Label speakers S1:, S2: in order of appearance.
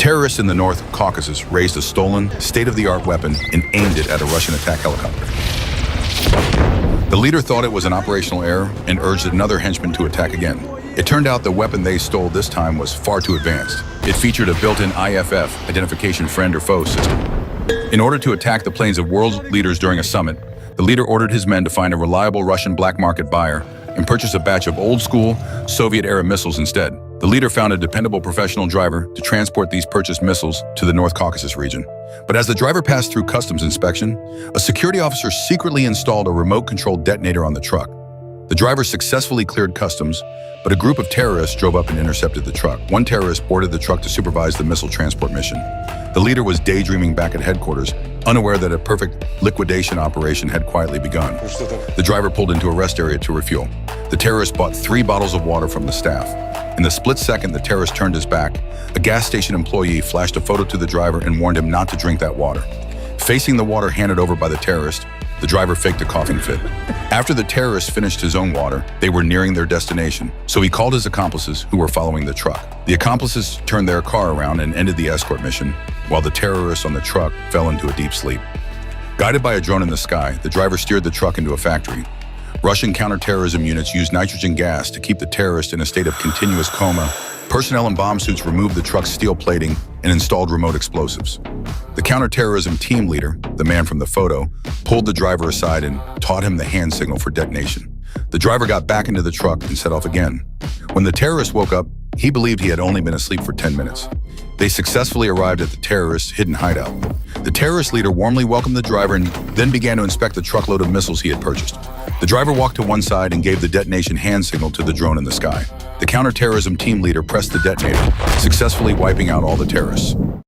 S1: Terrorists in the North Caucasus raised a stolen, state-of-the-art weapon and aimed it at a Russian attack helicopter. The leader thought it was an operational error and urged another henchman to attack again. It turned out the weapon they stole this time was far too advanced. It featured a built-in IFF, identification friend or foe system. In order to attack the planes of world leaders during a summit, the leader ordered his men to find a reliable Russian black market buyer and purchase a batch of old-school, Soviet-era missiles instead. The leader found a dependable professional driver to transport these purchased missiles to the North Caucasus region. But as the driver passed through customs inspection, a security officer secretly installed a remote-controlled detonator on the truck. The driver successfully cleared customs, but a group of terrorists drove up and intercepted the truck. One terrorist boarded the truck to supervise the missile transport mission. The leader was daydreaming back at headquarters, unaware that a perfect liquidation operation had quietly begun. The driver pulled into a rest area to refuel. The terrorist bought 3 bottles of water from the staff. In the split second the terrorist turned his back, a gas station employee flashed a photo to the driver and warned him not to drink that water. Facing the water handed over by the terrorist, the driver faked a coughing fit. After the terrorist finished his own water, they were nearing their destination, so he called his accomplices who were following the truck. The accomplices turned their car around and ended the escort mission, while the terrorists on the truck fell into a deep sleep. Guided by a drone in the sky, the driver steered the truck into a factory. Russian counterterrorism units used nitrogen gas to keep the terrorist in a state of continuous coma. Personnel in bomb suits removed the truck's steel plating and installed remote explosives. The counterterrorism team leader, the man from the photo, pulled the driver aside and taught him the hand signal for detonation. The driver got back into the truck and set off again. When the terrorist woke up, he believed he had only been asleep for 10 minutes. They successfully arrived at the terrorist's hidden hideout. The terrorist leader warmly welcomed the driver and then began to inspect the truckload of missiles he had purchased. The driver walked to one side and gave the detonation hand signal to the drone in the sky. The counterterrorism team leader pressed the detonator, successfully wiping out all the terrorists.